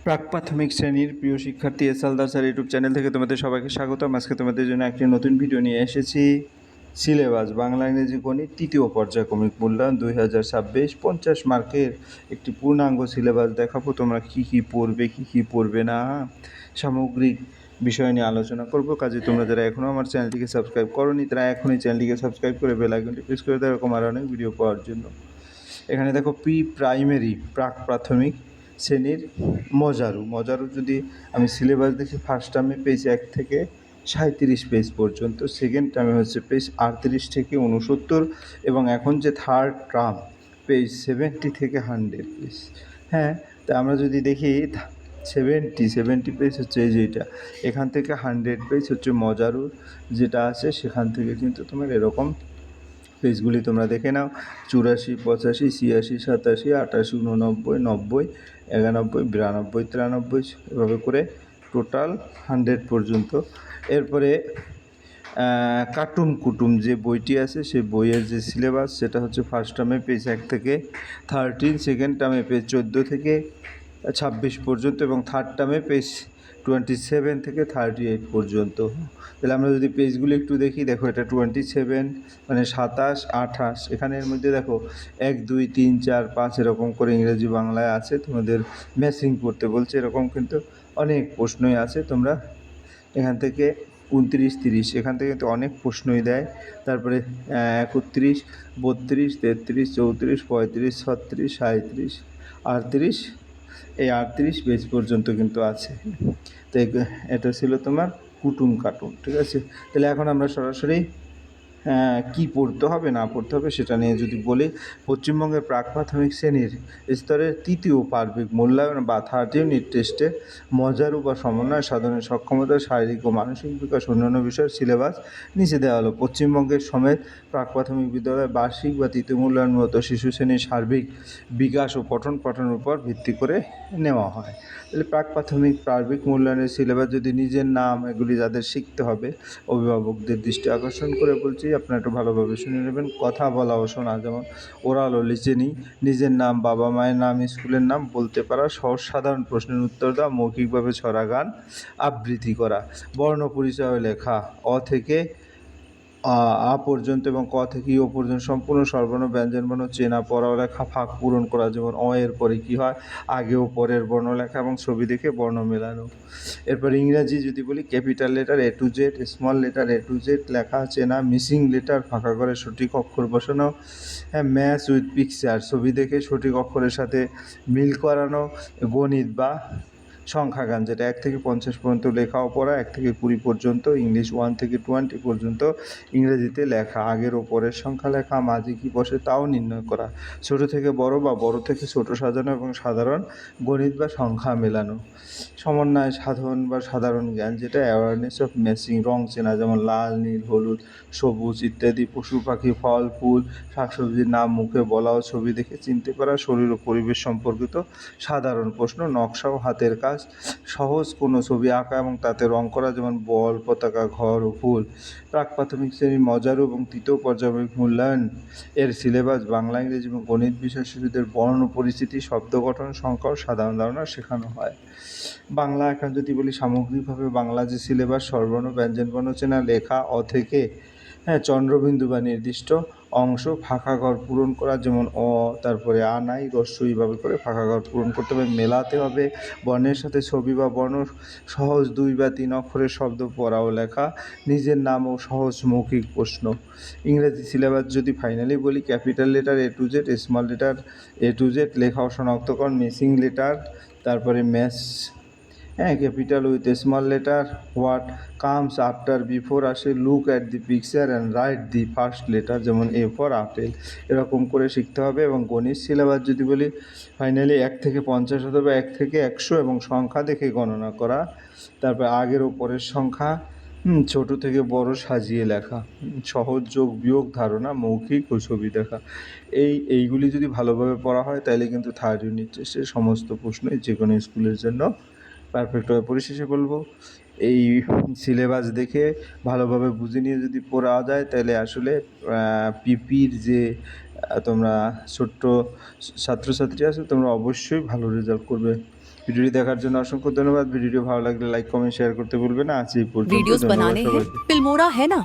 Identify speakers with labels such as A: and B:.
A: প্রাক প্রাথমিক শ্রেণীর প্রিয় শিক্ষার্থী S Haldar sir YouTube channel থেকে তোমাদের সবাইকে স্বাগতম। আজকে তোমাদের জন্য একটি নতুন ভিডিও নিয়ে এসেছি। সিলেবাস বাংলা ইংরেজি গণিত তৃতীয় পর্যায়ক্রমিক মূল্যায়ন 2026 50 মার্কের একটি পূর্ণাঙ্গ সিলেবাস দেখাবো। তোমরা কী কী পড়বে, কী কী পড়বে না, সামগ্রিক বিষয় নিয়ে আলোচনা করবো। কাজে তোমরা যারা এখনও আমার চ্যানেলটিকে সাবস্ক্রাইব করোনি তারা এখনই চ্যানেলটিকে সাবস্ক্রাইব করে বেল আইকনটি প্রেস করে দেওয়া, এরকম আরও অনেক ভিডিও পাওয়ার জন্য। এখানে দেখো প্রি প্রাইমারি প্রাক প্রাথমিক শ্রেণীর মজারু যদি আমি সিলেবাস দেখি, ফার্স্ট টার্মে পেজ 1 থেকে 37 পেজ পর্যন্ত, সেকেন্ড টার্মে হচ্ছে পেজ 38 থেকে 69, এবং এখন যে থার্ড টার্ম পেজ 70 থেকে 100 পেজ। হ্যাঁ, তা আমরা যদি দেখি 70 পেজ হচ্ছে এই যেটা, এখান থেকে 100 পেজ হচ্ছে মজারুর যেটা আছে, সেখান থেকে কিন্তু তোমার এরকম পেজগুলি তোমরা দেখে নাও। 84, 85, 86, 87, 88, 89, 90, 91, 92, 93, এভাবে করে টোটাল 100 পর্যন্ত। এরপরে কাটুম কুটুম যে বইটি আছে, সেই বইয়ের যে সিলেবাস সেটা হচ্ছে ফার্স্ট টার্মে পেজ 1 থেকে 13, সেকেন্ড টার্মে পেজ 14 থেকে 26 পর্যন্ত, এবং থার্ড টার্মে পেজ 27 থেকে 38 পর্যন্ত। তাহলে আমরা যদি পেজগুলি একটু দেখি, দেখো এটা 27 মানে 27, 28, এখানের মধ্যে দেখো 1, 2, 3, 4, 5 এরকম করে ইংরেজি বাংলায় আছে, তোমাদের ম্যাচিং করতে বলছে, এরকম কিন্তু অনেক প্রশ্নই আছে। তোমরা এখান থেকে 29, 30 এখান থেকে কিন্তু অনেক প্রশ্নই দেয়। তারপরে 31, 32, 33, 34, 35, 36, 37, 38, এই 38 পেজ পর্যন্ত কিন্তু আছে। তো এটা ছিল তোমার কুটুম কাটুম, ঠিক আছে। তাহলে এখন আমরা সরাসরি কী পড়তে হবে না পড়তে হবে সেটা নিয়ে যদি বলি, পশ্চিমবঙ্গের প্রাক প্রাথমিক শ্রেণীর স্তরের তৃতীয় পার্বিক মূল্যায়ন বা থার্ড ইউনিট টেস্টে মজারু বা সমন্বয় সাধনের সক্ষমতা, শারীরিক ও মানসিক বিকাশ অন্যান্য বিষয়ের সিলেবাস নিচে দেওয়া হলো। পশ্চিমবঙ্গের সমেত প্রাক প্রাথমিক বিদ্যালয়ে বার্ষিক বা তৃতীয় মূল্যায়ন মূলত শিশু শ্রেণীর সার্বিক বিকাশ ও পঠন পাঠনের উপর ভিত্তি করে নেওয়া হয়। তাহলে প্রাক প্রাথমিক প্রার্বিক মূল্যায়নের সিলেবাস যদি নিজের নাম এগুলি যাদের শিখতে হবে, অভিভাবকদের দৃষ্টি আকর্ষণ করে বলছি, আপনারা একটু ভালোভাবে শুনে নেবেন। কথা বলা ও শোনা, যেমন ওরাল ও লিসেনিং, নিজের নাম, বাবা মায়ের নাম, স্কুলের নাম বলতে পারা, সহজ সাধারণ প্রশ্নের উত্তর দেওয়া, মৌখিকভাবে ছড়া গান আবৃত্তি করা, বর্ণ পরিচয় লেখা অ থেকে আ পর্যন্ত এবং ক থেকে ই পর্যন্ত সম্পূর্ণ স্বরবর্ণ ব্যঞ্জনবর্ণ চেনা, পড়া ও লেখা, ফাঁক পূরণ করা, যেমন অ এর পরে কী হয়, আগে ও পরের বর্ণ লেখা এবং ছবি দেখে বর্ণ মেলানো। এরপর ইংরাজি যদি বলি, capital letter A to Z, small letter A to Z লেখা চেনা, মিসিং লেটার ফাঁকা করে সঠিক অক্ষর বসানো, হ্যাঁ, ম্যাচ উইথ পিকচার ছবি দেখে সঠিক অক্ষরের সাথে মিল করানো, গণিত বা সংখ্যাগান যেটা 1 থেকে 50 পর্যন্ত লেখা ও পড়া, 1 থেকে 20 পর্যন্ত, ইংলিশ 1 থেকে 20 পর্যন্ত ইংরেজিতে লেখা, আগের ও পরের সংখ্যা লেখা, মাঝে কী বসে তাও নির্ণয় করা, ছোট থেকে বড় বা বড় থেকে ছোট সাজানো এবং সাধারণ গণিত বা সংখ্যা মেলানো, সমন্বয় সাধন বা সাধারণ জ্ঞান যেটা অ্যাওয়ারনেস অফ ম্যাচিং, রং চেনা যেমন লাল, নীল, হলুদ, সবুজ ইত্যাদি, পশু পাখি, ফল ফুল, শাকসবজির নাম মুখে বলা ও ছবি দেখে চিনতে পারা, শরীর ও পরিবেশ সম্পর্কিত সাধারণ প্রশ্ন, নকশা ও হাতের কাজ, সহজ কোনো ছবি আঁকা এবং তাতে রং করা যেমন বল, পতাকা, ঘর ও ফুল। প্রাক প্রাথমিক শ্রেণীর মজারু এবং তৃতীয় পর্যায়ক্রমিক মূল্যায়ন এর সিলেবাস বাংলা, ইংরেজি এবং গণিত বিষয় শিশুদের বর্ণ পরিস্থিতি, শব্দ গঠন, সংখ্যা ও সাধারণ ধারণা শেখানো হয়। বাংলা এখন যদি বলি, সামগ্রিকভাবে বাংলা যে সিলেবাস, স্বরবর্ণ ব্যঞ্জনবর্ণ চেনা, লেখা অ থেকে, হ্যাঁ, চন্দ্রবিন্দু বা নির্দিষ্ট অংশ, ফাঁকা ঘর পূরণ করা যেমন অ, তারপরে আ নাই রস্য, এইভাবে করে ফাঁকা ঘর পূরণ করতে হবে, মেলাতে হবে বর্ণের সাথে ছবি বা বর্ণ, সহজ 2 বা 3 অক্ষরের শব্দ পড়া ও লেখা, নিজের নাম ও সহজ মৌখিক প্রশ্ন। ইংরেজি সিলেবাস যদি ফাইনালি বলি, capital letter A to Z, small letter A to Z লেখা ও শনাক্তকরণ, মিসিং লেটার, তারপরে ম্যাচ, হ্যাঁ, capital with small letter, what comes after, before আসে, look at the picture and write the first letter যেমন A for apple, এরকম করে শিখতে হবে। এবং গণিত সিলেবাস যদি বলি, ফাইনালি 1 থেকে 50 অথবা 1 থেকে 100 এবং সংখ্যা দেখে গণনা করা, তারপর আগের ও পরের সংখ্যা, ছোট থেকে বড় সাজিয়ে লেখা, সহজ যোগ বিয়োগ ধারণা, মৌখিক ও ছবি দেখা, এইগুলি যদি ভালোভাবে পড়া হয় তাহলে কিন্তু থার্ড ইউনিট টেস্টের সমস্ত প্রশ্নই যে কোনো স্কুলের জন্য পারফেক্ট হবে। পরিশেষে বলবো, এই সিলেবাস দেখে ভালোভাবে বুঝে নিয়ে যদি পড়া যায় তাহলে আসলে পিপির যে তোমরা ছোট্ট ছাত্রছাত্রী আছে, তোমরা অবশ্যই ভালো রেজাল্ট করবে। ভিডিওটি দেখার জন্য অসংখ্য ধন্যবাদ। ভিডিওটি ভালো লাগলে লাইক কমেন্ট শেয়ার করতে ভুলবেন না। আজ এই পর্যন্ত।
B: वीडियोस
A: ধন্যবাদ
B: बनाने हैं
A: সবাইকে।
B: फिल्मोरा है ना।